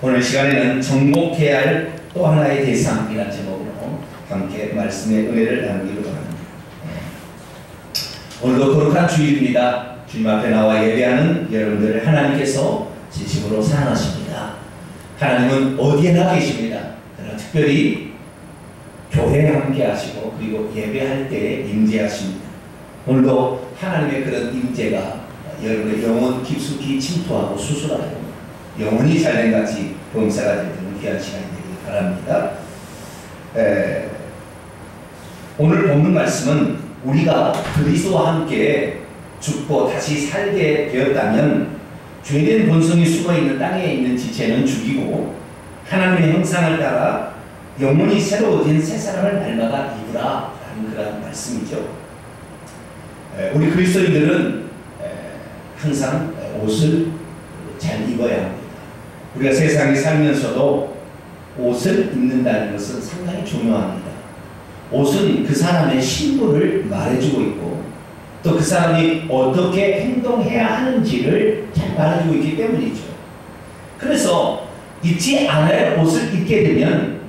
오늘 시간에는 정복해야 할 또 하나의 대상이라는 제목으로 함께 말씀의 은혜를 나누기로 합니다. 오늘도 거룩한 주일입니다. 주님 앞에 나와 예배하는 여러분들을 하나님께서 진심으로 사랑하십니다. 하나님은 어디에나 계십니다. 그러나 특별히 교회에 함께 하시고 그리고 예배할 때에 임재하십니다. 오늘도 하나님의 그런 임재가 여러분의 영혼 깊숙이 침투하고 수술하고 영혼이 잘된 같이 봉사가 되는 귀한 시간이 되길 바랍니다. 오늘 본문 말씀은 우리가 그리스도와 함께 죽고 다시 살게 되었다면 죄된 본성이 숨어있는 땅에 있는 지체는 죽이고 하나님의 형상을 따라 영혼이 새로워진 새 사람을 날마다 입으라 라는 그런 말씀이죠. 우리 그리스도인들은 항상 옷을 잘 입어야 합니다. 우리가 세상에 살면서도 옷을 입는다는 것은 상당히 중요합니다. 옷은 그 사람의 신분을 말해주고 있고 또 그 사람이 어떻게 행동해야 하는지를 잘 말해주고 있기 때문이죠. 그래서 입지 않을 옷을 입게 되면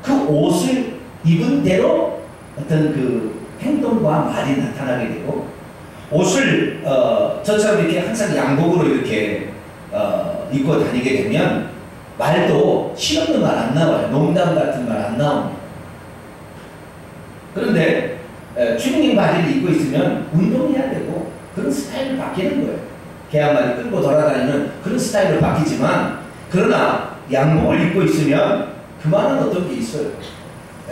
그 옷을 입은 대로 어떤 그 행동과 말이 나타나게 되고 옷을 저처럼 이렇게 항상 양복으로 이렇게 입고 다니게 되면 말도 실없는 말 안 나와요. 농담 같은 말 안 나옵니다. 그런데 추리닝 바지를 입고 있으면 운동해야 되고 그런 스타일을 바뀌는 거예요. 개 한 마리 끌고 돌아다니는 그런 스타일로 바뀌지만 그러나 양복을 입고 있으면 그만한 어떤 게 있어요.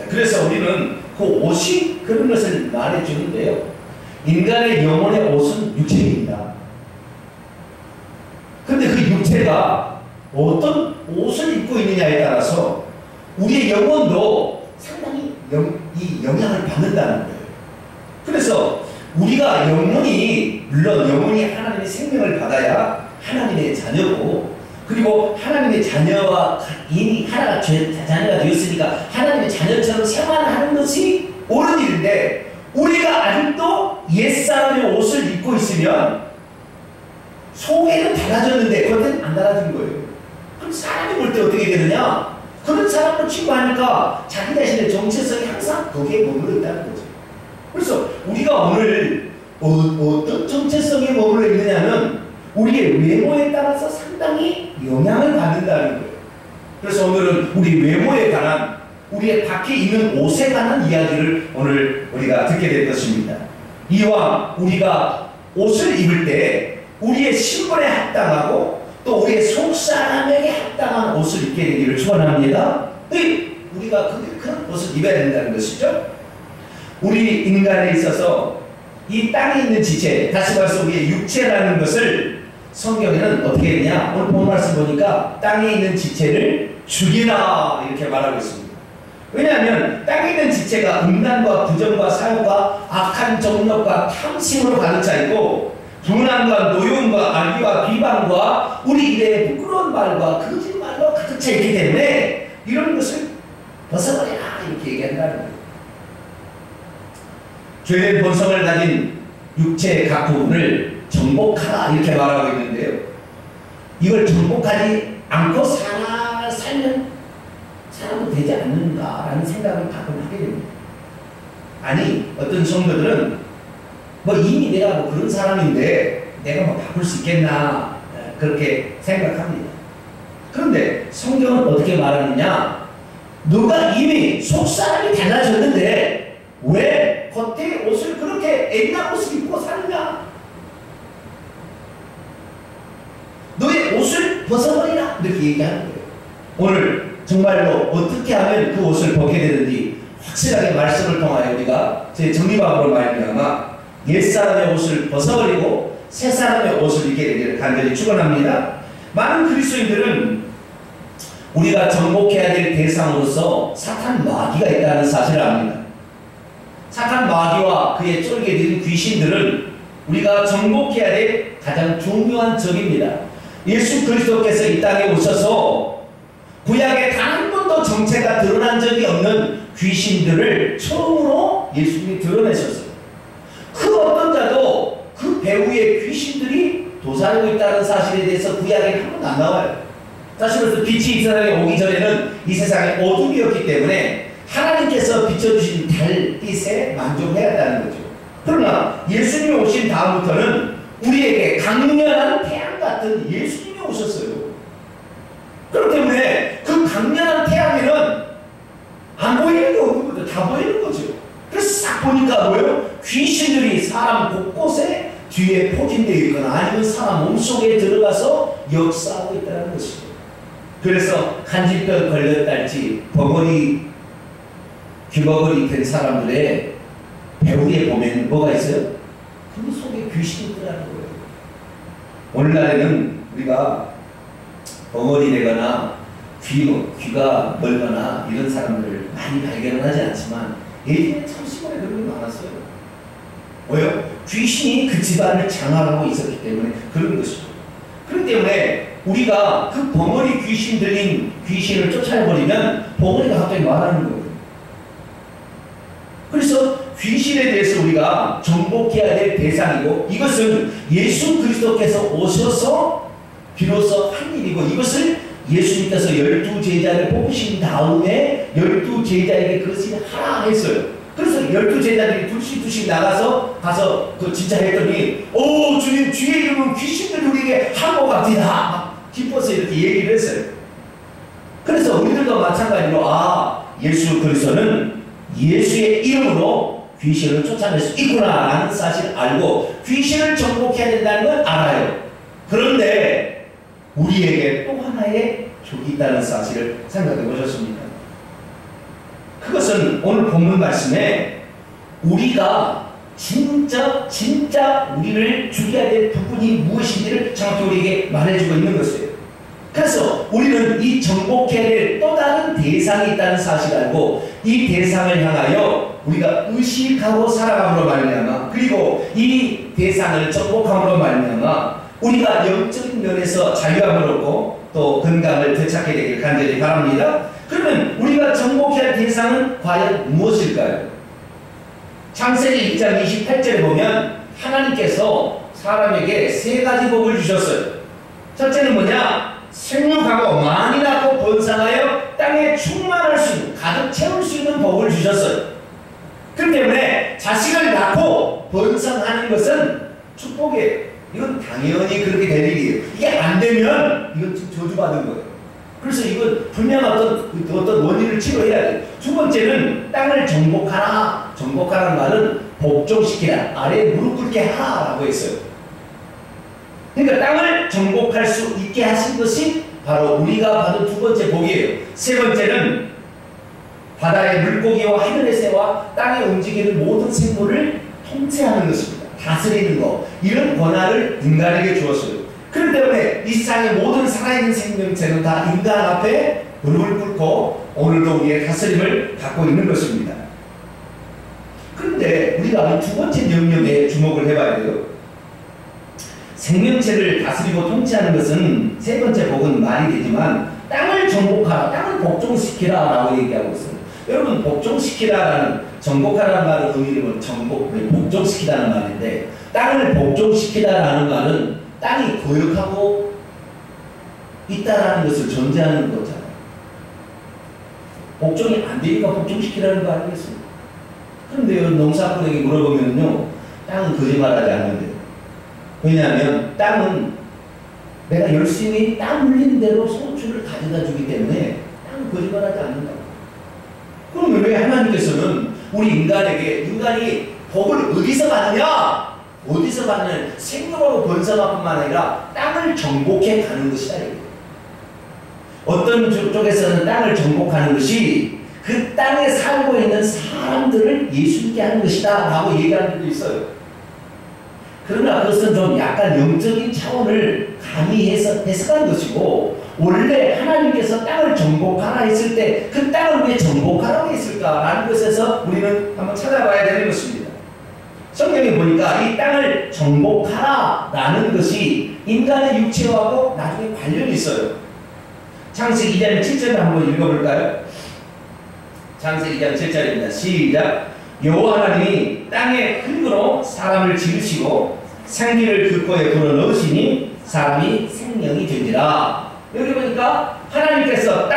그래서 우리는 그 옷이 그런 것을 말해주는데요. 인간의 영혼의 옷은 육체입니다. 그런데 그 육체가 어떤 옷을 입고 있느냐에 따라서 우리의 영혼도 상당히 이 영향을 받는다는 거예요. 그래서 우리가 물론 영혼이 하나님의 생명을 받아야 하나님의 자녀고 그리고 하나님의 자녀와 이미 하나가 자녀가 되었으니까 하나님의 자녀처럼 생활하는 것이 옳은 일인데 우리가 아직도 옛사람의 옷을 입고 있으면 속에는 달라졌는데 겉에는 안 달라진 거예요. 그럼 사람이 볼 때 어떻게 되느냐? 그런 사람을 취급하니까 자기 자신의 정체성이 항상 거기에 머물러 있다는 거죠. 그래서 우리가 오늘 어떤 정체성에 머물러 있느냐는 우리의 외모에 따라서 상당히 영향을 받는다는 거예요. 그래서 오늘은 우리 외모에 관한 우리의 밖에 있는 옷에 관한 이야기를 오늘 우리가 듣게 될 것입니다. 이와 우리가 옷을 입을 때 우리의 신분에 합당하고 또 우리의 속사람에게 합당한 옷을 입게 되기를 축원합니다. 우리가 그런 옷을 입어야 된다는 것이죠. 우리 인간에 있어서 이 땅에 있는 지체, 다시 말해서 우리의 육체라는 것을 성경에는 어떻게 되냐? 오늘 본 말씀 보니까 땅에 있는 지체를 죽이라 이렇게 말하고 있습니다. 왜냐하면 땅에 있는 지체가 음란과 부정과 사욕과 악한 정욕과 탐심으로 가득 차 있고 분함과 노여움과 악의와 비방과 우리 일의 부끄러운 말과 거짓말로 가득 차 있기 때문에 이런 것을 벗어버려라 이렇게 얘기한다는 거예요. 죄된 본성을 가진 육체의 각 부분을 정복하라 이렇게 말하고 있는데요. 이걸 정복하지 않고 살면 사람은 되지 않는가라는 생각을 가끔 하게 됩니다. 아니 어떤 성도들은 이미 내가 그런 사람인데 내가 바꿀 수 있겠나 그렇게 생각합니다. 그런데 성경은 어떻게 말하느냐? 너가 이미 속사람이 달라졌는데 왜 겉에 옷을 그렇게 옛날 옷을 입고 사느냐? 너의 옷을 벗어버리라 이렇게 얘기하는 거예요. 오늘 정말로 어떻게 하면 그 옷을 벗게 되는지 확실하게 말씀을 통하여 우리가 제 정리방법으로 말미암아 옛사람의 옷을 벗어버리고 새사람의 옷을 입게 되기를 간절히 축원합니다. 많은 그리스도인들은 우리가 정복해야 될 대상으로서 사탄 마귀가 있다는 사실을 압니다. 사탄 마귀와 그의 쫄게 된 귀신들은 우리가 정복해야 될 가장 중요한 적입니다. 예수 그리스도께서 이 땅에 오셔서 구약에 단 한 번도 정체가 드러난 적이 없는 귀신들을 처음으로 예수님이 드러내셨어요. 그 어떤 자도 그 배후의 귀신들이 도사리고 있다는 사실에 대해서 구약에 한 번도 안 나와요. 다시 말해서 빛이 이 세상에 오기 전에는 이 세상에 어둠이었기 때문에 하나님께서 비춰주신 달빛에 만족해야 한다는 거죠. 그러나 예수님이 오신 다음부터는 우리에게 강렬한 태양 같은 예수님이 오셨어요. 그렇기 때문에 그 강렬한 태양에는 안 보이는 게 없는 거죠. 다 보이는 거죠. 그래서 싹 보니까 뭐예요? 귀신들이 사람 곳곳에 뒤에 포진되어 있거나 아니면 사람 몸속에 들어가서 역사하고 있다는 것이죠. 그래서 간질병 걸렸달지 벙어리 귀머거리 된 사람들의 배우에 보면 뭐가 있어요? 그 속에 귀신이 있더라는 거예요. 오늘날에는 우리가 벙어리 되거나 귀가 멀거나 이런 사람들을 많이 발견을 하지 않지만 예전에 참 시골에 그런 게 많았어요. 왜요? 귀신이 그 집안을 장악하고 있었기 때문에 그런 것이죠. 그렇기 때문에 우리가 그 벙어리 귀신 들린 귀신을 쫓아내버리면 벙어리가 갑자기 말하는 거예요. 그래서 귀신에 대해서 우리가 정복해야 될 대상이고 이것은 예수 그리스도께서 오셔서 비로소 한 일이고 이것을 예수님께서 12제자를 뽑으신 다음에 12제자에게 그것을 하라 했어요. 그래서 12제자들이 둘씩 가서 그 진짜 했더니 주님 주의 이름은 귀신들 우리에게 한 것 같으나 기뻐서 이렇게 얘기를 했어요. 그래서 우리들도 마찬가지로 예수 그리스도는 예수의 이름으로 귀신을 쫓아낼 수 있구나 라는 사실을 알고 귀신을 정복해야 된다는 걸 알아요. 그런데 우리에게 또 하나의 족이 있다는 사실을 생각해 보셨습니까? 그것은 오늘 본문 말씀에 우리가 진짜 우리를 죽여야 될 부분이 무엇인지를 정확히 우리에게 말해주고 있는 것이에요. 그래서 우리는 이 정복해야 될 또 다른 대상이 있다는 사실을 알고 이 대상을 향하여 우리가 의식하고 살아감으로 말미암아 그리고 이 대상을 정복함으로 말미암아 우리가 영적인 면에서 자유함을 얻고 또 건강을 되찾게 되길 간절히 바랍니다. 그러면 우리가 정복해야 할 대상은 과연 무엇일까요? 창세기 2장 28절에 보면 하나님께서 사람에게 세 가지 복을 주셨어요. 첫째는 뭐냐? 생육하고 많이 낳고 번성하여 땅에 충만할 수 있는 가득 채울 수 있는 복을 주셨어요. 그렇기 때문에 자식을 낳고 번성하는 것은 축복이에요. 이건 당연히 그렇게 될 일이에요. 이게 안 되면 이건 저주받은 거예요. 그래서 이건 분명한 어떤 원인을 치료해야 돼요. 두 번째는 땅을 정복하라. 정복하라는 말은 복종시키라. 아래에 무릎 꿇게 하라고 했어요. 그러니까 땅을 정복할 수 있게 하신 것이 바로 우리가 받은 두 번째 복이에요. 세 번째는 바다의 물고기와 하늘의 새와 땅에 움직이는 모든 생물을 통제하는 것입니다. 다스리는 것. 이런 권한을 인간에게 주었어요. 그렇기 때문에 이 세상의 모든 살아있는 생명체는 다 인간 앞에 무릎을 꿇고 오늘도 우리의 다스림을 갖고 있는 것입니다. 그런데 우리가 이 두 번째 명령에 주목을 해봐야 돼요. 생명체를 다스리고 통치하는 것은 세 번째 복은 말이 되지만 땅을 정복하라, 땅을 복종시키라 라고 얘기하고 있어요. 여러분 복종시키라라는 정복하라는 말의 의미는 복종시키라는 말인데 땅을 복종시키라라는 말은 땅이 거역하고 있다라는 것을 전제하는 거잖아요. 복종이 안 되니까 복종시키라는 거 아니겠습니까? 그런데 농사꾼에게 물어보면요, 땅은 거짓말하지 않는데요. 왜냐하면 땅은 내가 열심히 땀 흘리는 대로 소출을 가져다 주기 때문에 땅은 거짓말하지 않는다. 그러면 왜 하나님께서는 우리 인간이 복을 어디서 받느냐? 어디서 받는 생명으로 번성함뿐만 아니라 땅을 정복해 가는 것이다. 어떤 쪽에서는 땅을 정복하는 것이 그 땅에 살고 있는 사람들을 예수님께 하는 것이다 라고 얘기하는 분도 있어요. 그러나 그것은 좀 약간 영적인 차원을 가미해서 해석한 것이고, 원래 하나님께서 땅을 정복하라 했을 때 그 땅을 왜 정복하라고 했을까라는 것에서 우리는 한번 찾아봐야 되는 것입니다. 성경에 보니까 이 땅을 정복하라라는 것이 인간의 육체하고 나중에 관련이 있어요. 창세기 2장 7절을 한번 읽어볼까요? 창세기 2장 7절입니다. 시작. 여호와 하나님이 땅의 흙으로 사람을 지으시고 생기를 그 코에 불어넣으시니 사람이 생명이 되니라. 여기 보니까 하나님께서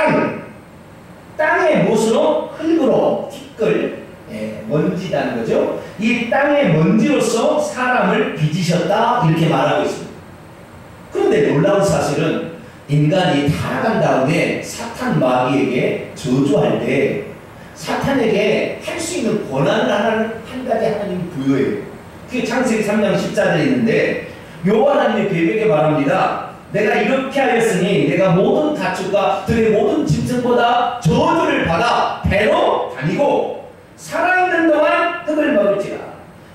땅의 못으로 흙으로 티끌, 먼지라는 거죠. 이 땅의 먼지로서 사람을 빚으셨다 이렇게 말하고 있습니다. 그런데 놀라운 사실은 인간이 타락한 다음에 사탄 마귀에게 저주할 때 사탄에게 할 수 있는 권한을 한 가지 하나님이 부여해요. 그게 창세기 3장 10절에 있는데 여호와 하나님이 뱀에게 말합니다. 내가 이렇게 하였으니 내가 모든 가축과 들의 모든 짐승보다 저주를 받아 배로 다니고 살아있는 동안 흙을 먹을지라.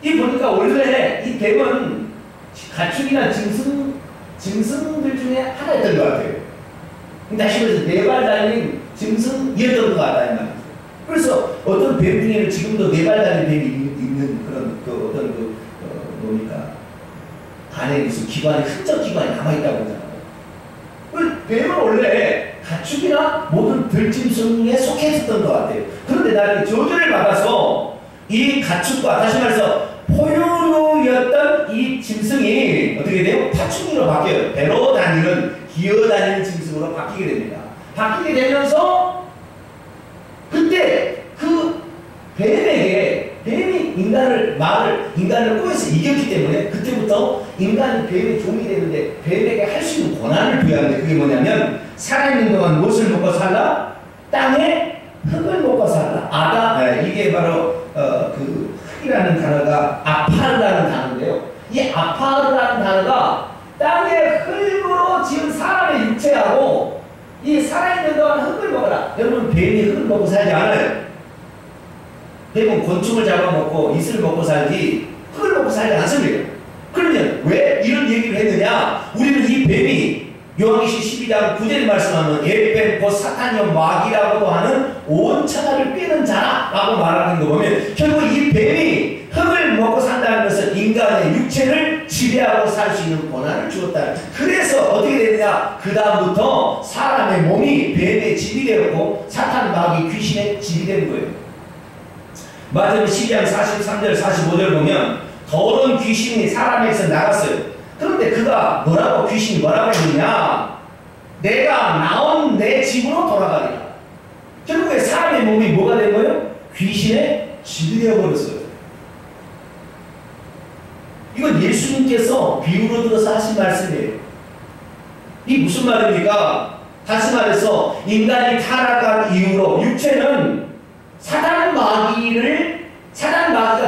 이 보니까 원래 이 뱀은 가축이나 짐승들 중에 하나였던 것 같아요. 다시 말해서 네 발 달린 짐승이었던 것 같다 이 말이죠. 그래서 어떤 뱀 중에는 지금도 네 발 달린 뱀이 있는 그런 뭡니까 안에 무슨 기관이 흔적 기관이 남아있다고 하잖아요. 뱀은 원래 가축이나 모든 들짐승에 속해 있었던 것 같아요. 그런데 나는 저주를 받아서 이 가축과 다시 말해서 포유류였던 이 짐승이 어떻게 돼요? 파충류로 바뀌어요. 배로 다니는 기어다니는 짐승으로 바뀌게 됩니다. 바뀌게 되면서 그때 그 뱀이 인간을 꼬여서 이겼기 때문에 그때부터 인간은 뱀의 종이 되는데 뱀에게 할 수 있는 권한을 부여하는데 그게 뭐냐면 살아있는 동안 무엇을 먹고 살라? 땅에 흙을 먹고 살라. 이게 바로 그 흙이라는 단어가 아파르라는 단어인데요. 이 아파르라는 단어가 땅의 흙으로 지은 사람의 육체하고 이 살아있는 동안 흙을 먹어라. 여러분 뱀이 흙을 먹고 살지 않아요. 뱀은 곤충을 잡아먹고 이슬을 먹고 살지 흙을 먹고 살지 않습니다. 그러면 왜 이런 얘기를 했느냐? 우리는 이 뱀이 요한계시록 12장 9절에 말씀하면 옛뱀 곧 사탄이요 마귀라고도 하는 온 천하를 꿰는 자라고 말하는 거 보면 결국 이 뱀이 흙을 먹고 산다는 것은 인간의 육체를 지배하고 살 수 있는 권한을 주었다. 그래서 어떻게 되느냐? 그 다음부터 사람의 몸이 뱀의 집이 되었고 사탄 마귀 귀신의 집이 된 거예요. 마태복음 12장 43절 45절 보면 더러운 귀신이 사람에게서 나갔어요. 그런데 그가 귀신이 뭐라고 했느냐? 내가 나온 내 집으로 돌아가리라. 결국에 사람의 몸이 뭐가 된 거예요? 귀신의 집이 되어버렸어요. 이건 예수님께서 비유로 들어서 하신 말씀이에요. 이 무슨 말입니까? 다시 말해서 인간이 타락한 이후로 육체는 사탄 마귀가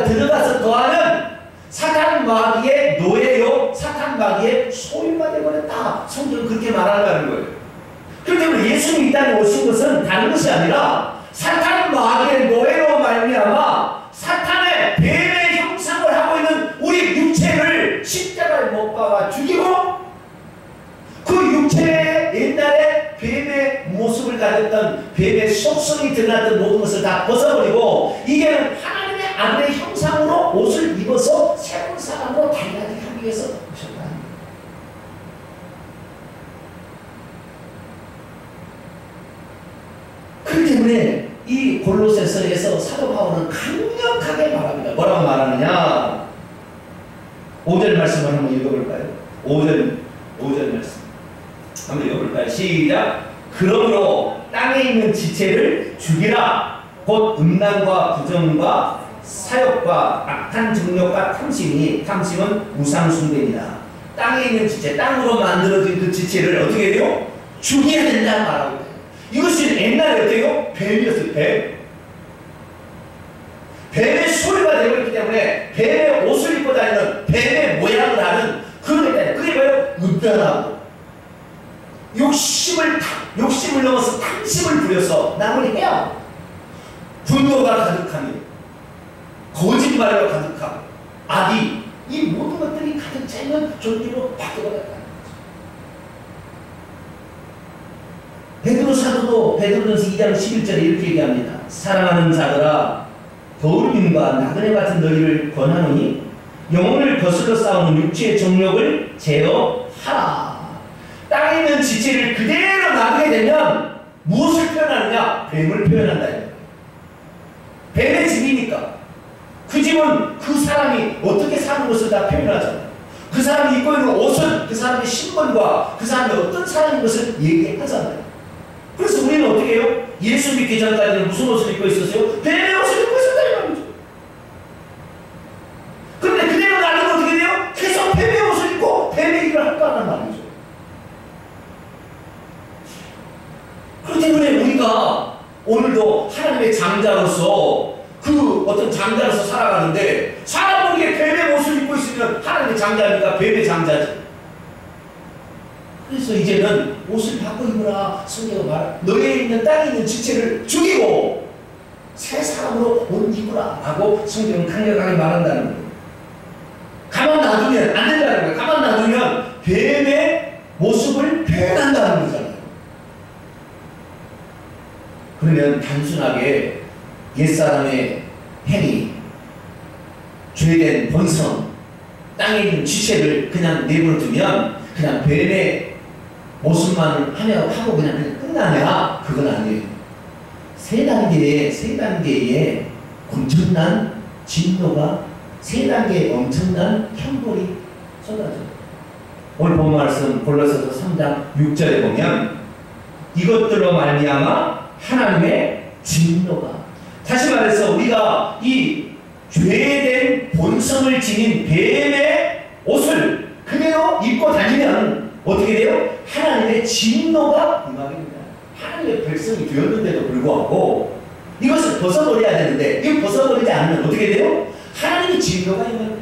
들어가서 더하는 사탄 마귀의 노예요, 사탄 마귀의 소유가 되어버렸다. 성경은 그렇게 말한다는 거예요. 그렇기 때문에 예수님이 이 땅에 오신 것은 다른 것이 아니라 사탄 마귀의 노예로 말미암아 사탄의 뱀의 형상을 하고 있는 우리 육체를 십자가에 못 박아 죽이고 그 육체에 옛날에 뱀의 모습을 가졌던 뱀의 속성이 드러났던 모든 것을 다 벗어버리고 이제는 하나님의 아들의 형상으로 옷을 입어서 새로운 사람으로 달라지게 하기 위해서 오셨다. 그렇기 때문에 이 골로새서에서 사도 바울은 강력하게 말합니다. 뭐라고 말하느냐? 5절 말씀을 한번 읽어볼까요? 5절 말씀 한번 읽어볼까요? 시작! 그러므로 땅에 있는 지체를 죽이라. 곧 음란과 부정과 사욕과 악한 정욕과 탐심이니 탐심은 우상숭배이다. 땅에 있는 지체, 땅으로 만들어진 그 지체를 어떻게 해요? 죽여야 된다는 말하고 있어요. 이것이 옛날에 어때요? 뱀이었어요. 뱀의 소리가 되어있기 때문에 뱀의 옷을 입고 다니는 뱀의 모양을 하는 그런 게 그게 뭐예요? 음란하고 욕심을 넘어서 탐심을 부려서 남을 해야 분노가 가득하며 거짓말로 가득하고 악이 이 모든 것들이 가득 차있는 존재로 바뀌어버렸다. 베드로 사도도 베드로전서 2장 11절에 이렇게 얘기합니다. 사랑하는 자들아 거울림과 나그네 같은 너희를 권하노니 영혼을 거슬러 싸우는 육체의 정욕을 제어하라. 땅에 있는 지체를 그대로 놔두게 되면 무엇을 표현하느냐? 뱀을 표현한다. 뱀의 집이니까 그 집은 그 사람이 어떻게 사는 것을 다 표현하잖아요. 그 사람이 입고 있는 옷은 그 사람의 신분과 그 사람이 어떤 사람인 것을 얘기하잖아요. 그래서 우리는 어떻게 해요? 예수 믿기 전까지는 무슨 옷을 입고 있었어요? 뱀의 옷을 입고 있었다는 말이죠. 그런데 그대로 나누면 어떻게 돼요? 계속 뱀의 옷을 입고 뱀의 일을 할까라는 말이죠. 그렇기 때문에 우리가 오늘도 하나님의 장자로서 그 어떤 장자로서 살아가는데 사람 모르게 뱀의 옷을 입고 있으면 하나님의 장자니까 뱀의 장자지. 그래서 이제는 옷을 바꿔 입으라. 성경은 말 너에 있는 땅에 있는 지체를 죽이고 새 사람으로 옷 입으라 하고 성경은 강력하게 말한다는 거예요. 가만 놔두면 안 된다는 거예요. 가만 놔두면 뱀의 모습을 표현한다는 거잖아요. 그러면 단순하게 옛사람의 행위, 죄된 본성, 땅에 있는 지체를 그냥 내버려두면 그냥 뱀의 모습만 하고 그냥 끝나냐? 그건 아니에요. 세 단계의 엄청난 진노가, 세 단계의 엄청난 형벌이 쏟아져요. 오늘 본 말씀 골로새서 3장 6절에 보면 이것들로 말미암아 하나님의 진노가, 다시 말해서 우리가 이 죄된 본성을 지닌 뱀의 옷을 그대로 입고 다니면 어떻게 돼요? 하나님의 진노가 임하게 됩니다. 하나님의 백성이 되었는데도 불구하고 이것을 벗어버려야 되는데 이거 벗어버리지 않으면 어떻게 돼요? 하나님의 진노가 임하게 돼요.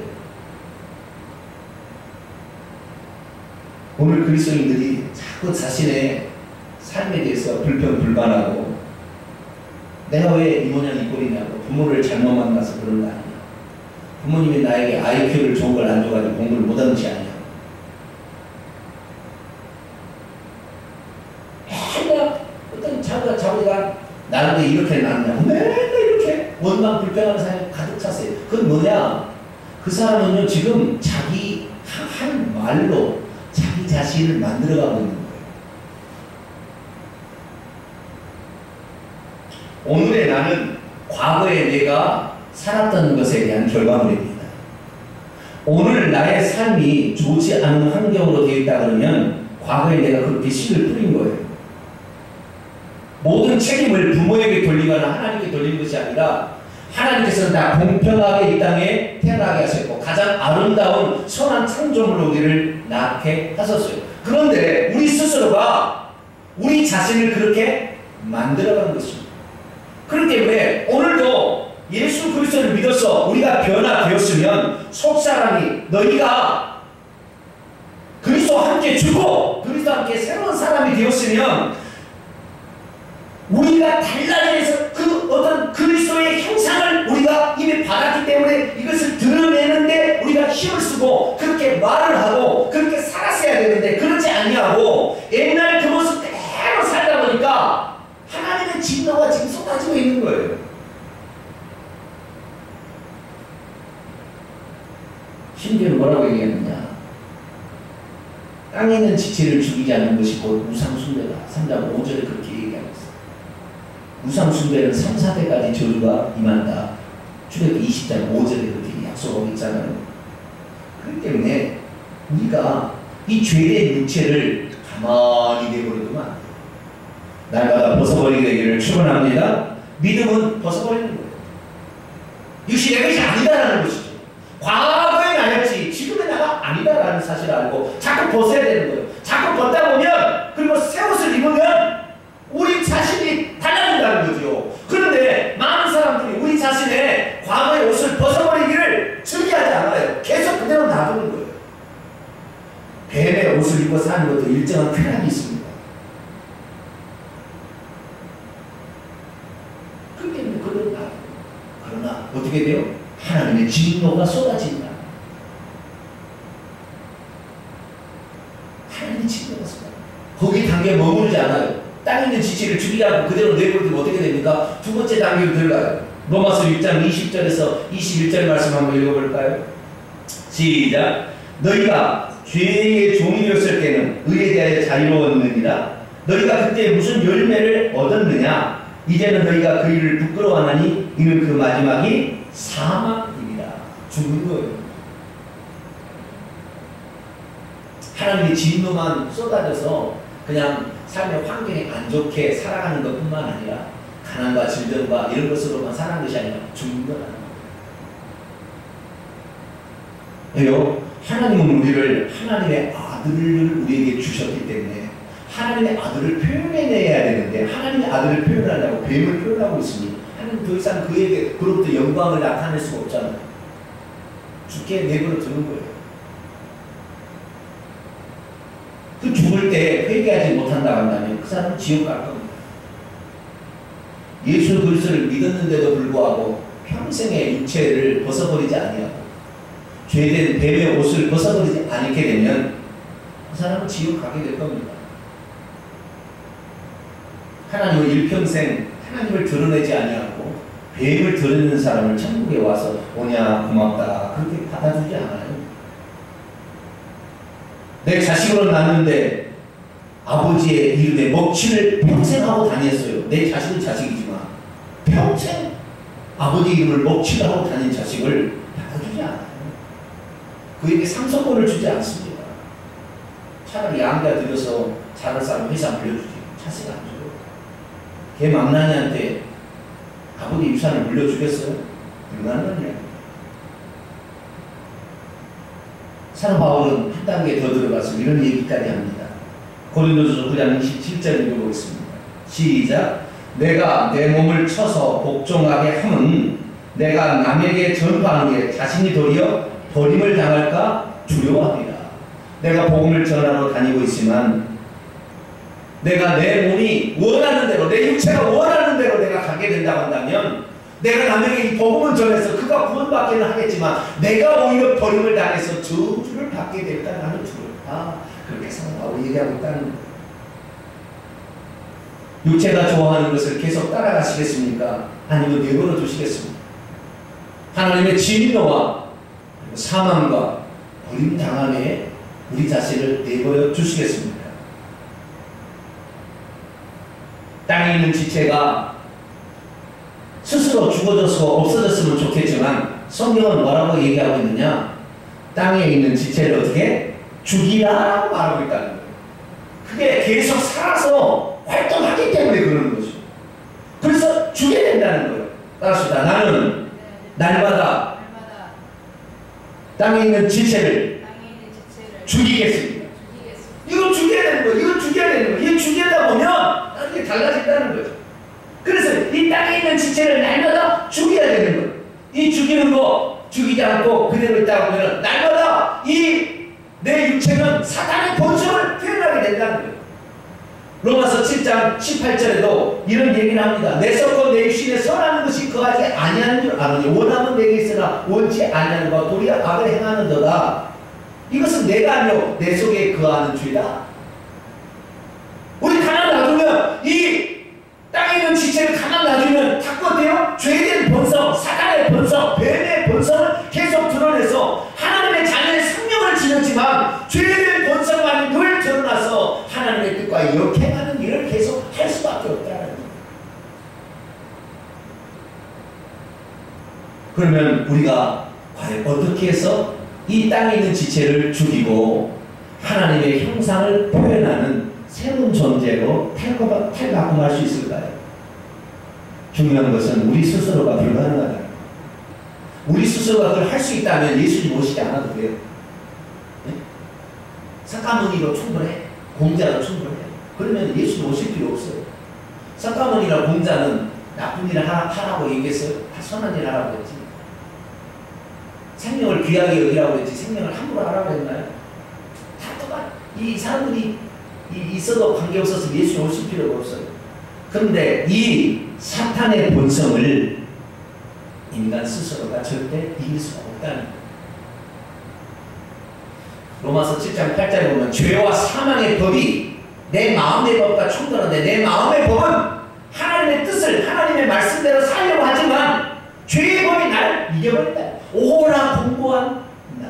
오늘 그리스도인들이 자꾸 자신의 삶에 대해서 불평불만하고 내가 왜 이 모양 이 꼴이냐고 부모를 잘못 만나서 그런 거 아니야. 부모님이 나에게 IQ를 좋은 걸 안 줘가지고 공부를 못하는 것이 아니야. 맨날 어떤 자기가 나를 왜 이렇게 낳느냐고 맨날 이렇게 원망 불평하는 사람이 가득 찼어요. 그건 뭐냐? 그 사람은요 지금 자기 한 말로 자기 자신을 만들어가고 있는 거예요. 오늘의 나는 과거에 내가 살았던 것에 대한 결과물입니다. 오늘 나의 삶이 좋지 않은 환경으로 되어 있다 그러면 과거에 내가 그렇게 씨를 뿌린 거예요. 모든 책임을 부모에게 돌리거나 하나님께 돌리는 것이 아니라 하나님께서는 다 공평하게 이 땅에 태어나게 하셨고 가장 아름다운 선한 창조물로 우리를 낳게 하셨어요. 그런데 우리 스스로가 우리 자신을 그렇게 만들어가는 것입니다. 그렇기 때문에 오늘도 예수 그리스도를 믿어서 우리가 변화되었으면 속사람이 너희가 그리스도와 함께 죽고 그리스도와 함께 새로운 사람이 되었으면 우리가 달라져서 그 어떤 그리스도의 형상을 우리가 이미 받았기 때문에 이것을 드러내는데 우리가 힘을 쓰고 그렇게 말을 하고 그렇게 살았어야 되는데 그렇지 아니하고 옛날 그 모습 그대로 살다 보니까 하나님의 진노가 지금 쏟아지고 있는 거예요. 심지어는 뭐라고 얘기했느냐? 땅에 있는 지체를 죽이지 않는 것이 곧 우상숭배다. 3장 5절에 그렇게 얘기하고 있어요. 우상숭배는 3, 4대까지 저주가 임한다. 출애굽기 20장 5절에 그렇게 약속하고 있잖아요. 그렇기 때문에 우리가 이 죄의 육체를 가만히 내버려두면 안 돼요. 날마다 벗어버리게 되기를 축원합니다. 믿음은 벗어버리는 거예요. 이것이 내 것이 아니다라는 것이죠. 과거의 나였지 지금의 나가 아니다라는 사실을 알고 자꾸 벗어야 되는 거예요. 자꾸 벗다 보면 그리고 새 옷을 입으면 우리 자신이 달라진다는 거죠. 그런데 많은 사람들이 우리 자신의 과거의 옷을 벗어버리기를 즐겨하지 않아요. 계속 그대로 놔두는 거예요. 뱀의 옷을 입고 사는 것도 일정한 쾌락이 있습니다. 그렇기 때문에 그대로 놔두고 그러나 어떻게 돼요? 하나님의 진노가 쏟아진다. 하나님의 진노가 쏟아진다. 거기 단계에 머무르지 않아요. 땅에 있는 지체를 죽이지 않고 그대로 내버리면 어떻게 됩니까? 두 번째 단계로 들어가요. 로마서 6장 20절에서 21절 말씀 한번 읽어볼까요? 시작. 너희가 죄의 종이 되었을 때는 의에 대하여 자유로웠느니라. 너희가 그때 무슨 열매를 얻었느냐? 이제는 너희가 그 일을 부끄러워하나니 이는 그 마지막이 사망입니다. 죽은 거예요. 하나님의 진노만 쏟아져서 그냥 삶의 환경이 안 좋게 살아가는 것뿐만 아니라 가난과 질병과 이런 것으로만 살아가는 것이 아니라 죽는 것 아닙니다. 왜요? 하나님은 우리를 하나님의 아들을 우리에게 주셨기 때문에 하나님의 아들을 표현해내야 되는데 하나님의 아들을 표현하려고 뱀을 표현하고 있으니 하나님 더 이상 그에게 그로부터 영광을 나타낼 수가 없잖아요. 죽게 내버려 두는 거예요. 그 죽을 때 회개하지 못한다고 한다면 그 사람은 지옥 갈 겁니다. 예수 그리스도를 믿었는데도 불구하고 평생의 육체를 벗어버리지 아니하고 죄된 뱀의 옷을 벗어버리지 않게 되면 그 사람은 지옥 가게 될 겁니다. 하나님은 일평생 하나님을 드러내지 아니하고 뱀을 드러내는 사람을 천국에 와서 오냐 고맙다 그렇게 받아주지 않아요. 내 자식으로 낳는데 아버지의 이름에 먹칠을 평생 하고 다녔어요. 내 자식은 자식이지만 평생 아버지 이름을 먹칠하고 다닌 자식을 받아주지 않아요. 그에게 상속권을 주지 않습니다. 차라리 양자 들여서 자랄 사람 회사 물려주지 자식 안 줘요. 걔 망나니한테 아버지 유산을 물려주겠어요? 불가능한 이야기. 사도 바울은 한 단계 더 들어가서 이런 얘기까지 합니다. 고린도전서 9장 27절 읽어보겠습니다. 시작. 내가 내 몸을 쳐서 복종하게 함은 내가 남에게 전파하는 게 자신이 도리어 버림을 당할까 두려워합니다. 내가 복음을 전하러 다니고 있지만 내가 내 몸이 원하는 대로 내 육체가 원하는 대로 내가 가게 된다고 한다면 내가 남에게 이 복음을 전해서 그가 구원받기는 하겠지만 내가 오히려 버림을 당해서 저주를 받게 될까라는 두렵다. 그렇게 생각하고 얘기하고 있다는 거예요. 육체가 좋아하는 것을 계속 따라가시겠습니까? 아니면 내버려 두시겠습니까? 하나님의 진노와 사망과 버림당함에 우리 자신을 내버려 두시겠습니까? 땅에 있는 지체가 스스로 죽어져서 없어졌으면 좋겠지만 성경은 뭐라고 얘기하고 있느냐? 땅에 있는 지체를 어떻게? 죽이라고 말하고 있다는 거예요. 그게 계속 살아서 활동하기 때문에 그러는 거죠. 그래서 죽여야 된다는 거예요. 따라서 나는 날마다 땅에 있는 지체를 죽이겠습니다. 이거 죽여야 되는 거예요. 이거 죽여야 되는 거예요. 이거 죽이다 보면 이게 달라진다는 거죠. 그래서 이 땅에 있는 지체를 날마다 죽여야 되는 거예요. 이 죽이는 거 죽이지 않고 그대로 있다 보면 날마다 이 내 육체는 사탄의 본성을 표현하게 된다는 거예요. 로마서 7장 18절에도 이런 얘기를 합니다. 내 속과 내 육신에 선하는 것이 거하지 아니하는 줄 아느니 원하면 내게 있으나 원치 아니하는 것 도리어 악을 행하는도다. 이것은 내가 아니요 내 속에 거하는 죄다. 우리 가만 놔두면 이 땅에 있는 지체를 가만 놔두면 자꾸 어때요? 죄된 본성, 사단의 본성, 뱀의 본성을 계속 드러내서 하나님의 자녀의 생명을 지녔지만 죄된 본성만 늘 드러나서 하나님의 뜻과 역행하는 일을 계속 할 수밖에 없다는 거예요. 그러면 우리가 과연 어떻게 해서 이 땅에 있는 지체를 죽이고 하나님의 형상을 표현하는 새로운 존재로 탈바꿈할 수 있을까요? 중요한 것은 우리 스스로가 불가능하다. 우리 스스로가 그걸 할 수 있다면 예수님 모시지 않아도 돼요. 네? 사카모니로 충분해. 공자로 충분해. 그러면 예수 모실 필요 없어요. 사카모니랑 공자는 나쁜 일을 하라고 얘기했어요. 다 선한 일을 하라고 했지. 생명을 귀하게 여기라고 했지 생명을 함부로 하라고 했나요? 다 똑같아. 이 사람들이 있어도 관계없어서 예수 오실 필요가 없어요. 그런데 이 사탄의 본성을 인간 스스로가 절대 이길 수가 없다는 거예요. 로마서 7장 8절에 보면 죄와 사망의 법이 내 마음의 법과 충돌한데 내 마음의 법은 하나님의 뜻을 하나님의 말씀대로 살려고 하지만 죄의 법이 나를 이겨버린다. 오라 공고한 나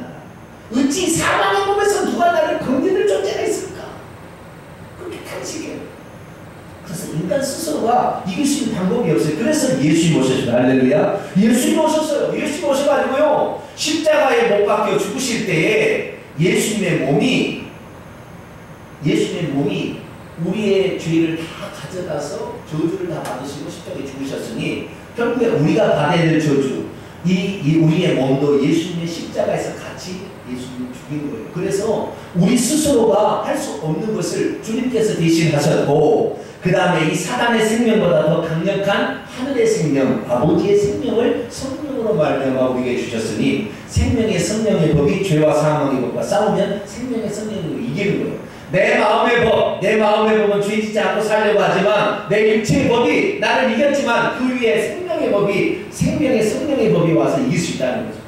어찌 사망의 법에서 누가 나를 건드릴 존재가 있을까? 그렇게 탄식해요. 그래서 인간 스스로가 이길 수 있는 방법이 없어요. 그래서 예수님 오셨어요. 할렐루야. 예수님 오셨어요. 예수님 오셔가지고요 십자가에 못 박혀 죽으실 때에 예수님의 몸이 예수님의 몸이 우리의 죄를 다 가져가서 저주를 다 받으시고 십자가에 죽으셨으니 결국에 우리가 받아야 될 저주, 우리의 몸도 예수님의 십자가에서 같이 예수님을 죽인 거예요. 그래서 우리 스스로가 할 수 없는 것을 주님께서 대신 하셨고, 그 다음에 이 사단의 생명보다 더 강력한 하늘의 생명, 아버지의 생명을 성령으로 말미암아 우리에게 주셨으니, 생명의 성령의 법이 죄와 사망의 법과 싸우면 생명의 성령으로 이기는 거예요. 내 마음의 법은 죄 짓지 않고 살려고 하지만 내 육체의 법이 나를 이겼지만 그 위에 생명의 법이, 생명의 성령의 법이 와서 이길 수 있다는 거죠.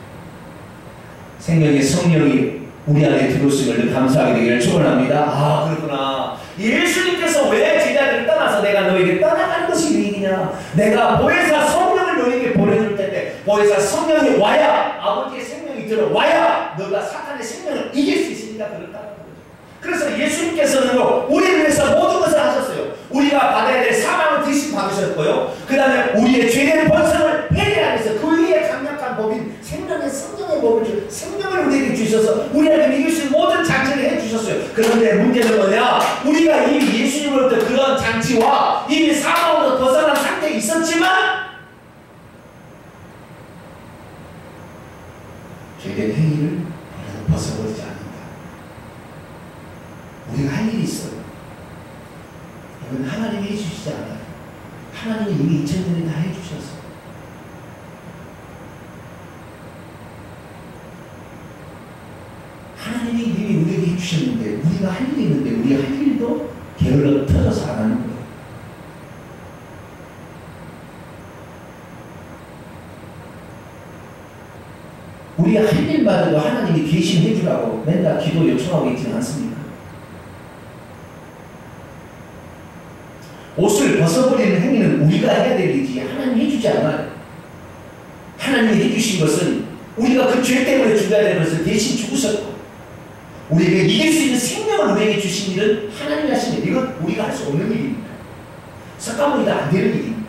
생명의 성령이 우리 안에 들어오심을 감사하게 되기를 축원합니다. 아, 그렇구나. 예수님께서 왜 제자들을 떠나서 내가 너에게 떠나가는 것이 유익이냐? 내가 보혜사 성령을 너에게 보내줄 텐데, 보혜사 성령이 와야, 아버지의 생명이 들어와야 너가 사탄의 생명을 이길 수 있으니까 그렇다는 거죠. 그래서 예수님께서는 우리를 위해서 모든 것을 하셨어요. 우리가 받아야 될 사망을 대신 받으셨고요. 그 다음에 우리의 죄된 본성을 해결하기 위해서 그 위에 강력한 법인 생명의 성령의 법을 생명을 우리에게 주셔서 우리에게 이길 수 있는 모든 장치를 해주셨어요. 그런데 문제는 뭐냐? 우리가 이미 예수님으로부터 그런 장치와 이미 사망으로 벗어난 상태에 있었지만 죄된 행위를 벗어버리지 않는다. 우리가 할 일이 있어요. 이건 하나님이 해주시지 않아요. 하나님이 이미 2000년에 다 해주셨어요. 하나님이 이미 우리에게 해주셨는데, 우리가 할 일이 있는데 우리가 할 일도 게을러 터져서 안 하는 거예요. 우리가 할 일마다도 하나님이 대신 해주라고 맨날 기도 요청하고 있지는 않습니까? 옷을 벗어버리는 행위는 우리가 해야 될 일이지 하나님이 해주지 않아요. 하나님이 해주신 것은 우리가 그 죄 때문에 죽어야 되는 것을 대신 죽으셨고, 우리에게 이길 수 있는 생명을 우리에게 주신 일은 하나님이 하신 일. 이건 우리가 할 수 없는 일입니다. 삭감으로도 안 되는 일입니다.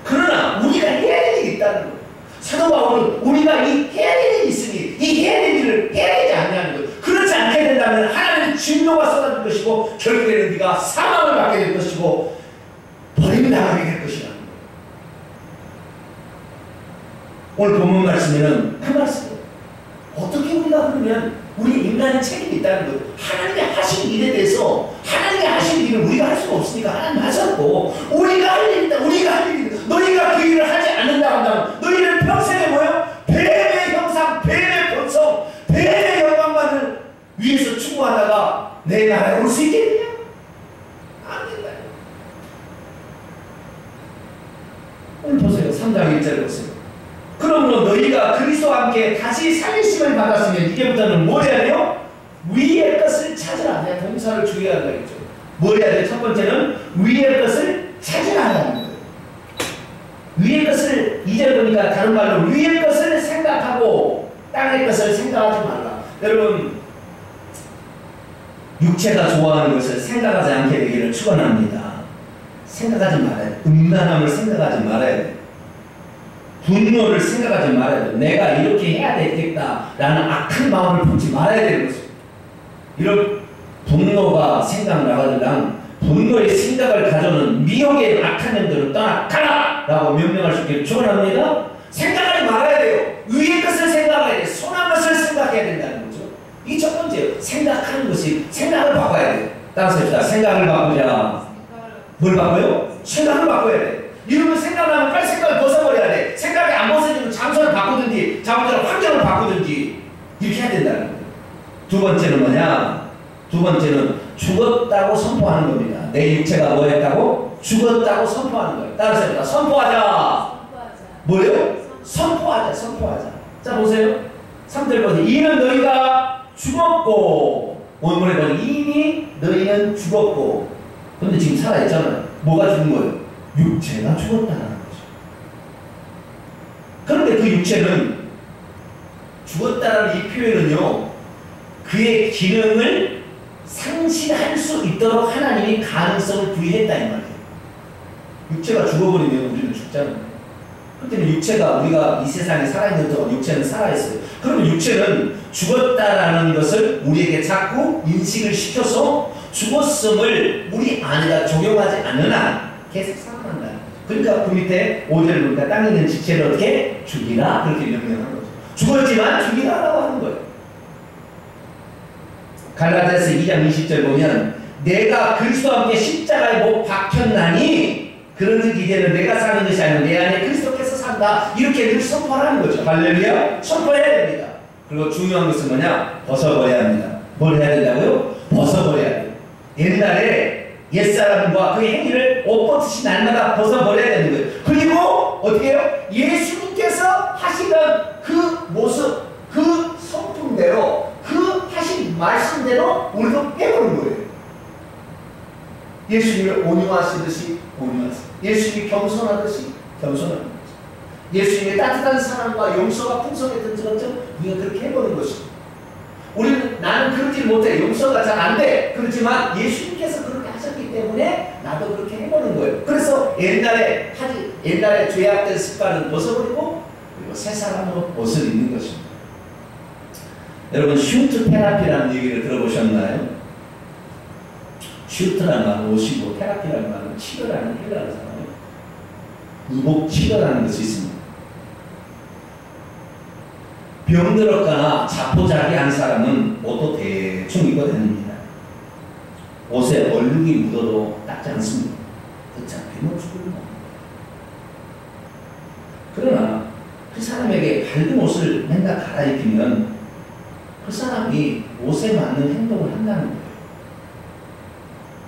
그러나 우리가 해야 될 일이 있다는 거예요. 사도 바울은 우리가 이 해야 될 일이 있으니 이 해야 될 일을 해야 되지 않냐는 거예요. 그렇지 않게 된다면 하나님의 진노가 쏟아질 것이고 결국에는 네가 사망을 받게 될 것이고 버림당하게 될 것이라는 거예요. 오늘 본문 말씀에는 그 말씀이에요. 어떻게 우리가 그러면 우리 인간의 책임이 있다는 거예요. 하나님이 하신 일에 대해서 하나님이 하신 일을 우리가 할 수가 없으니까 하나님 하셨고, 우리가 할 일이 있다. 우리가 할 일이 있다. 너희가 그 일을 하지 않는다고 한다면 너희는 평생에 뭐예요? 뱀의 형상, 뱀의 본성, 뱀의 영광만을 위해서 추구하다가 내 나라에 올 수 있겠느냐? 안 된다. 오늘 보세요. 3장 1절 보세요. 그러므로 너희가 그리스도와 함께 다시 살리심을 받았으면 이제부터는 뭘 해야 돼요? 위의 것을 찾으라. 내가 동사를 주의해야 한다겠죠. 뭘 해야 돼? 첫 번째는 위의 것을 찾으라 하는 거예요. 위의 것을, 2절 보니까 다른 말로 위의 것을 생각하고 땅의 것을 생각하지 말라. 여러분, 육체가 좋아하는 것을 생각하지 않게 되기를 축원합니다. 생각하지 말아야 돼. 음란함을 생각하지 말아야 돼. 분노를 생각하지 말아야 돼. 내가 이렇게 해야 되겠다라는 악한 마음을 품지 말아야 되는 것입니다. 이런 분노가 생각나가지랑 분노의 생각을 가져오는 미혹의 악한 영들을 떠나가라! 라고 명령할 수 있기를 축원합니다. 생각하지 말아야 돼요. 위의 것을 생각해야 돼. 선한 것을 생각해야 된다는 거죠. 이 첫 번째요. 생각하는 것이, 생각을 바꿔야 돼요. 따라서 합시다. 생각을 바꾸자. 뭘 바꿔요? 생각을 바꿔야 돼. 이러면 생각하면 빨리 생각을 벗어버려야 돼. 생각이 안 벗어지면 장소를 바꾸든지 잘못하면 환경을 바꾸든지 이렇게 해야 된다는 거예요. 두 번째는 뭐냐? 두 번째는 죽었다고 선포하는 겁니다. 내 육체가 뭐 했다고? 죽었다고 선포하는 거예요. 따라서 합니다. 선포하자. 뭐예요? 선포하자. 선포하자. 자 보세요. 3절 보세요. 이는 너희가 죽었고, 원문에 보니 이미 너희는 죽었고, 근데 지금 살아있잖아요. 뭐가 죽은 거예요? 육체가 죽었다는 거죠. 그런데 그 육체는, 죽었다는 이 표현은요, 그의 기능을 상실할 수 있도록 하나님이 가능성을 부여했다 이 말이에요. 육체가 죽어버리면 우리는 죽잖아요. 그때는 육체가, 우리가 이 세상에 살아있는 동안 육체는 살아있어요. 그러면 육체는 죽었다라는 것을 우리에게 자꾸 인식을 시켜서 죽었음을 우리 안에다 적용하지 않는 한 계속 살아난다. 그러니까 그 밑에 5절을 보니까 땅에 있는 지체를 어떻게 죽이라 그렇게 명령하는 거죠. 죽었지만 죽이라라고 하는 거예요. 갈라디아서 2장 20절 보면 내가 그리스도와 함께 십자가에 못 박혔나니 그런즉 이제는 내가 사는 것이 아니라 내 안에 그리스도께서 산다. 이렇게 늘 선포하는 거죠. 할렐루야. 선포해야 됩니다. 그리고 중요한 것은 뭐냐? 벗어버려야 합니다. 뭘 해야 된다고요? 벗어버려야 돼요. 옛날에 옛사람과 그 행위를 옷 벗듯이 날마다 벗어버려야 되는 거예요. 그리고 어떻게 해요? 예수님께서 하시던 그 모습, 그 성품대로, 그 하신 말씀대로 우리도 해보는 거예요. 예수님을 온유하시듯이 온유하세요. 예수님이 겸손하듯이 겸손합니다. 예수님의 따뜻한 사랑과 용서가 풍성했던 것처럼 우리가 그렇게 해보는 것입니다. 우리는 나는 그러지 못해. 용서가 잘 안 돼. 그렇지만 예수님께서 그렇게 하셨기 때문에 나도 그렇게 해보는 거예요. 그래서 옛날에 죄악된 습관은 벗어버리고 그리고 새 사람으로 옷을 입는 것입니다. 여러분 슈트 테라피라는 얘기를 들어보셨나요? 슈트라는 말은 옷이고 테라피라는 말은 치료라는 헬라어잖아요. 의복 치료라는 것이 있습니다. 병들었거나 자포자기한 사람은 옷도 대충 입고 다닙니다. 옷에 얼룩이 묻어도 닦지 않습니다. 어차피 뭐 죽을만. 그러나 그 사람에게 밝은 옷을 맨날 갈아입히면 그 사람이 옷에 맞는 행동을 한다는 거예요.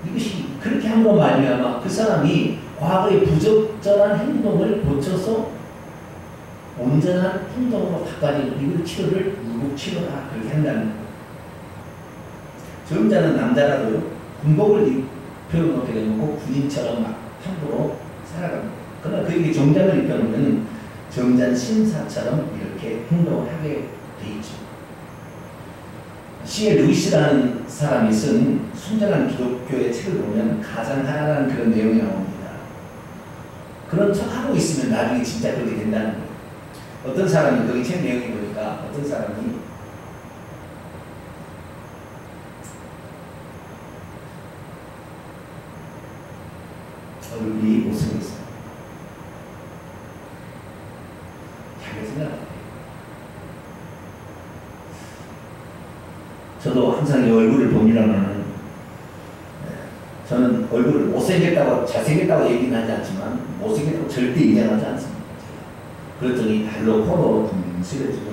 이것이 그렇게 함으로 말미암아 그 사람이 과거의 부적절한 행동을 고쳐서 온전한 행동으로 바꿔지는 이걸 치료를 의복 치료라 그렇게 한다는 거예요. 정자는 남자라도 군복을 입혀놓게 되면 꼭 군인처럼 막 함부로 살아갑니다. 그러나 그에게 정장을 입혀놓으면 정장 신사처럼 이렇게 행동을 하게 돼 있죠. C.L. 루이스라는 사람이 쓴 순전한 기독교의 책을 보면 가장하라는 그런 내용이 나옵니다. 그런 척 하고 있으면 나중에 진짜 그렇게 된다는 거예요. 어떤 사람이 거기 책 내용이 보니까 어떤 사람이 얼굴이 못생겼어요. 자기 생각을 해요. 저도 항상 이 얼굴을 보면은 저는 얼굴을 못생겼다고 잘생겼다고 얘기는 하지 않지만 못생겼다고 절대 인정하지 않습니다. 그랬더니 발로 코로 둥실해지고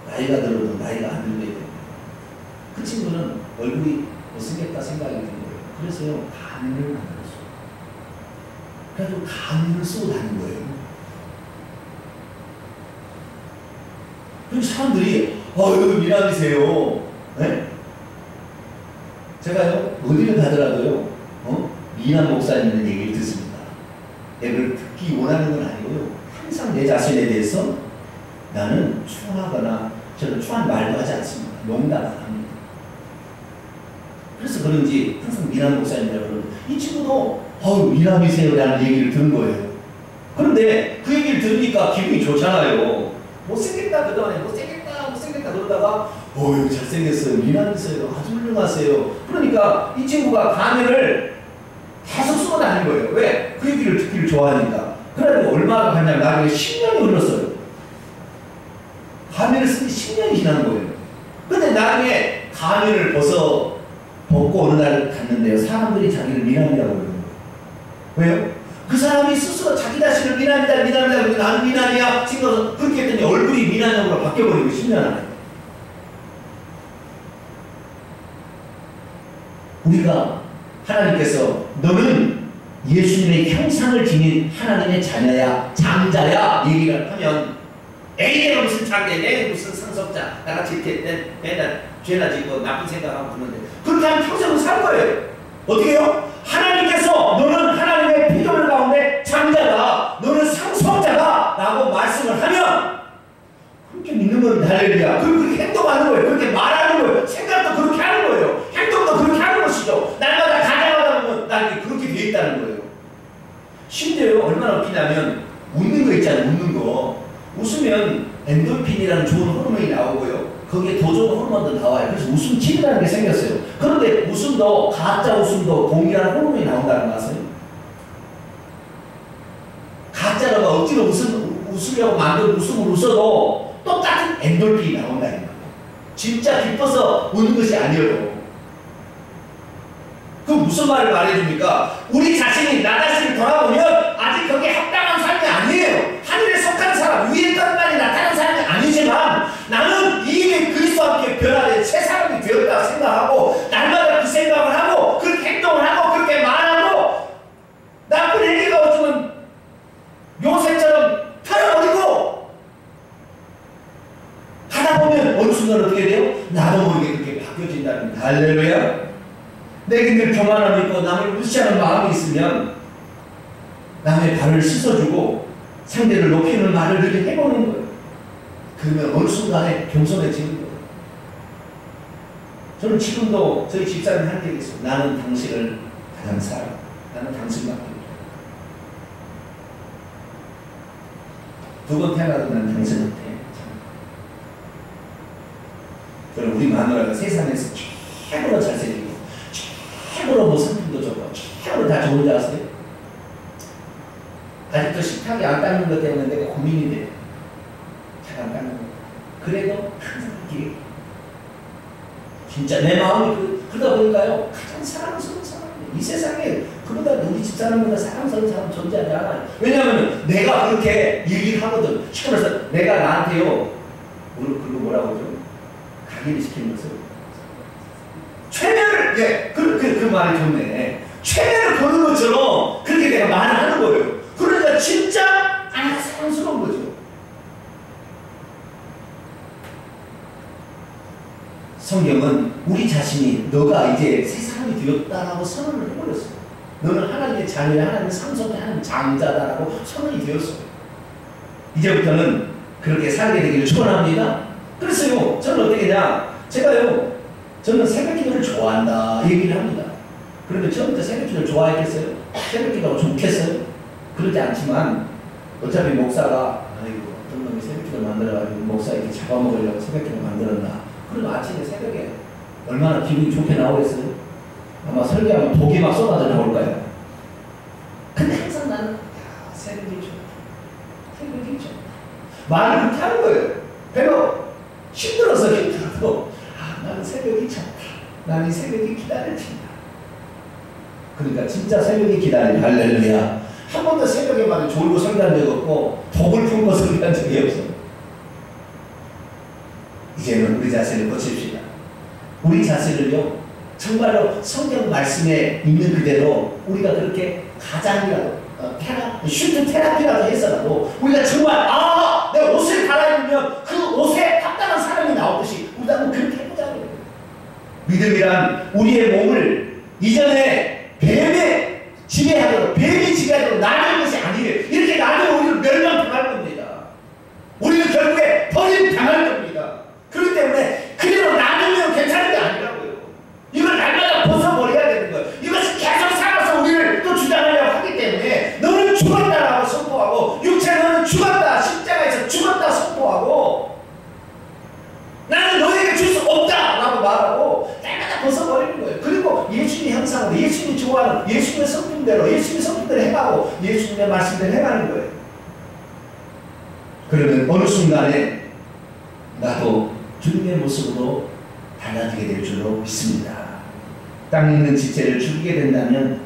나이가 들어도 나이가 안 들게 됩니다. 그 친구는 얼굴이 못생겼다 생각이 든 거예요. 그래서요 가면을 만들었어요. 그래도 가면을 쓰고 다닌 거예요. 그리고 사람들이 여기 미남이세요. 네? 제가요 어디를 가더라도요 미남 목사님의 얘기를 듣습니다. 내가 듣기 원하는 건 아니고요. 항상 내 자신에 대해서 나는 추하거나 저는 추한 말도 하지 않습니다. 농담 안 합니다. 그래서 그런지 항상 미남 목사님이라고 그러고 이 친구도 미남이세요 라는 얘기를 들은 거예요. 그런데 그 얘기를 들으니까 기분이 좋잖아요. 못생겼다 그동안에 못생겼다 그러다가 여기 잘생겼어요. 미남이세요. 아주 훌륭하세요. 그러니까 이 친구가 가면을 계속 쓰고 다니는 거예요. 왜? 그 얘기를 듣기를 좋아하니까. 그래가지고 얼마나 가냐면 나중에 10년이 흘렀어요. 가면을 쓴 지 10년이 지난 거예요. 근데 나중에 가면을 벗고 어느 날 갔는데요. 사람들이 자기를 미남이라고 그러는 거예요. 왜요? 그 사람이 스스로 자기 자신을 미남이다 그러고 나는 미남이야 지금 그렇게 했더니 얼굴이 미남으로 바뀌어버리고 10년 안에. 우리가 하나님께서 너는 예수님의 형상을 지닌 하나님의 자녀야 장자야 얘기를 하면 에이 무슨 장자 에이 무슨 상속자 나같이 이렇게 맨날 죄나 짓고 나쁜 생각하고 그러는데 그렇게 하면 평생을 살 거예요. 어떻게 해요? 하나님께서 너는 하나님의 피조물 가운데 장자다 너는 상속자다 라고 말씀을 하면 그렇게 믿는 겁니다. 할렐루야. 그렇게 행동하는 거예요. 그렇게 말하는 거예요. 생각도 그렇게 하는 거예요. 행동도 그렇게 하는 것이죠. 날마다 가정하다 보면 나에게 그렇게 되어 있다는 거예요. 심지어 얼마나 웃기냐면 웃는 거 있잖아요. 웃는 거. 웃으면 엔돌핀이라는 좋은 호르몬이 나오고요. 거기에 나와요. 그래서 웃음 기이라는 게 생겼어요. 그런데 웃음도 가짜 웃음도 공이라는 호르몬이 나온다는 거 아세요? 가짜가 억지로 웃으려고 만든 웃음을 웃어도 똑같은 엔돌핀이 나온다는 거예요. 진짜 기뻐서 웃는 것이 아니어도. 그 무슨 말을 말해줍니까? 우리 자신이 나 자신을 돌아보면 아직 거기에 합당한 삶이 아니에요. 하늘에 속한 사람, 위의 것만이 나타난 사람이 아니지만 나는 이미 그리스도와 함께 변화된 새 사람이 되었다 생각하고 날마다 그 생각을 하고 그렇게 행동을 하고 그렇게 말하고 나쁜 얘기가 없으면 요새처럼 털어버리고 하다 보면 어느 순간 어떻게 돼요? 나도 모르게 그렇게 바뀌어진다는 할렐루야. 내게 늘 교만함이 있고 남을 무시하는 마음이 있으면 남의 발을 씻어주고 상대를 높이는 말을 늘 해보는 거예요. 그러면 어느 순간에 겸손해지는 거예요. 저는 지금도 저희 집사님 할 얘기 있어요. 나는 당신을 가장 사랑해. 나는 당신밖에 없다. 두 번 태어나도 난 당신한테. 그럼 우리 마누라가 세상에서 최고로 잘생기고 최고로 뭐 성품도 좋고 최고로 다 좋은 줄 아세요? 아직도 식탁이 안 닦는 것 때문에 내가 고민이 돼. 잘 안 닦는 거. 그래도 항상 이게 진짜 내 마음이 그러다 보니까요 가장 사랑스러운 사람이에요. 이 세상에 그보다 우리 집사람보다 사랑스러운 사람 존재하지 않아요. 왜냐하면 내가 그렇게 얘기를 하거든. 그래서 내가 나한테요 그거 뭐라고 하죠? 강의를 시키는 것을 최면을 그 말이 좋네. 최면을 거는 것처럼 그렇게 내가 말을 하는 거예요. 그러니까 진짜 사랑스러운 거죠. 성경은 우리 자신이 너가 이제 새 사람이 되었다라고 선언을 해버렸어요. 너는 하나님의 자녀야, 하나님의 상속자, 하나님의 장자다라고 선언이 되었어요. 이제부터는 그렇게 살게 되기를 축원합니다. 그래서요, 저는 어떻게 하냐, 저는 새벽 기도를 좋아한다 얘기를 합니다. 그런데 처음부터 새벽 기도를 좋아했겠어요? 새벽 기도가 좋겠어요? 그러지 않지만 어차피 목사가 아이고 어떤 놈이 새벽 기도를 만들어가지고 목사 이렇게 잡아먹으려고 새벽 기도를 만들었나. 그리고 아침에 새벽에 얼마나 기분이 좋게 나오겠어요? 아마 설교하면 독이 막 쏟아져 나올 거예요. 근데 항상 나는 새벽이 좋다. 새벽이 좋다. 말을 그렇게 하는 거예요. 별로 힘들어도 나는 새벽이 좋다. 나는 이 새벽이 기다려진다. 그러니까 진짜 새벽이 기다리는 할렐루야. 한 번도 새벽에 막 졸고 설교한 적 없고 독을 품고 설교한 적이 없어요. 이제는 우리 자신을 고칩시다. 우리 자신을요 정말로 성경 말씀에 있는 그대로 우리가 그렇게 가장이라도 슈트 테라피라도 해서라도 우리가 정말 내 옷을 갈아입으면 그 옷에 합당한 사람이 나오듯이 우리가 한번 그렇게 해보자고요. 믿음이란 우리의 몸을 이전에 뱀에 지배하도록 뱀이 지배하도록 놔두는 것이 아니에요. 이렇게 놔두면 우리는 멸망당할 겁니다. 우리는 결국에 버림당할 겁니다. 그렇기 때문에 그대로 놔두면 괜찮은 게 아니라고요. 이걸 날마다 벗어버려야 되는 거예요. 이것이 계속 살아서 우리를 또 주장하려고 하기 때문에 너는 죽었다라고 선포하고 육체는 죽었다, 십자가에서 죽었다 선포하고 나는 너에게 줄 수 없다라고 말하고 날마다 벗어버리는 거예요. 그리고 예수님의 형상으로 예수님이 좋아하는 예수님의 성품대로 예수님의 성품대로 해가고 예수님의 말씀대로 해가는 거예요. 그러면 어느 순간에 나도 주님의 모습으로 달라지게 될 줄로 믿습니다. 땅에 있는 지체를 죽이게 된다면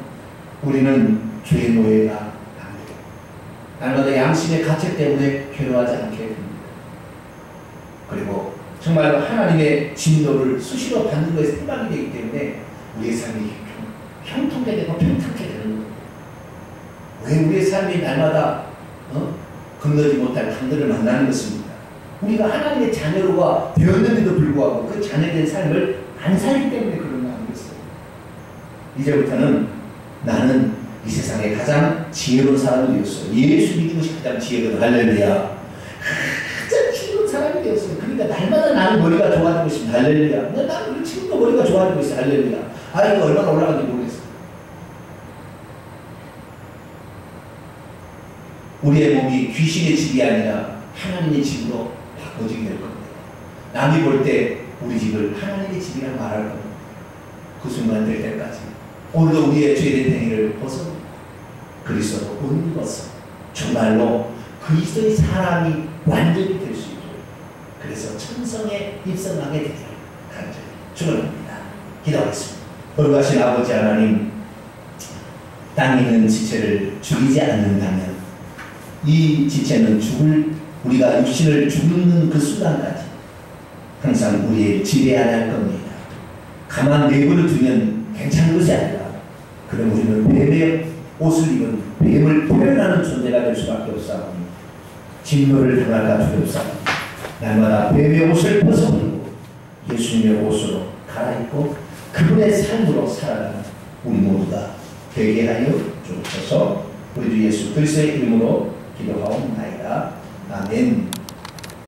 우리는 죄의 노예가 안 돼요. 날마다 양심의 가책 때문에 괴로워하지 않게 됩니다. 그리고 정말로 하나님의 진노를 수시로 받는 것에 생각이 되기 때문에 우리의 삶이 형통하게 되고 평탄하게 되는 거예요. 왜 우리의 삶이 날마다 건너지 못할 강들을 만나는 것입니다. 우리가 하나님의 자녀로가 되었는데도 불구하고 그 자녀된 삶을 안 살기 때문에 그런 거 아니겠어요? 이제부터는 나는 이 세상에 가장 지혜로운 사람이 되었어요. 예수 믿는 것이 가장 지혜로운 할렐루야. 가장 지혜로운 사람이 되었어요. 그러니까 날마다 나는 머리가 좋아지고 있습니다. 할렐루야. 나는 지금도 머리가 좋아지고 있어요. 할렐루야. 이거 얼마나 올라가는지 모르겠어요. 우리의 몸이 귀신의 집이 아니라 하나님의 집으로 바꿔지게 될 겁니다. 남이 볼 때 우리 집을 하나님의 집이라 말할 겁니다. 그 순간 될 때까지 오늘도 우리의 죄된 행위를 벗어 그리스도로 옷 입어서 정말로 그리스도의 사람이 완전히 될 수 있도록, 그래서 천성에 입성하게 되기를 간절히 축원합니다. 기도하겠습니다. 거룩하신 아버지 하나님, 땅에 있는 지체를 죽이지 않는다면 이 지체는 우리가 육신을 죽는 그 순간까지 항상 우리의 지배해야 할 겁니다. 가만 내버려 두면 괜찮은 것이 아니라, 그럼 우리는 뱀의 옷을 입은 뱀을 표현하는 존재가 될 수밖에 없사오니 진노를 당할까 두렵사오니 날마다 뱀의 옷을 벗어버리고 예수님의 옷으로 갈아입고 그분의 삶으로 살아가는 우리 모두가 되게 하여 주옵소서. 우리 주 예수 그리스도의 이름으로 기도하옵나이다. 아멘.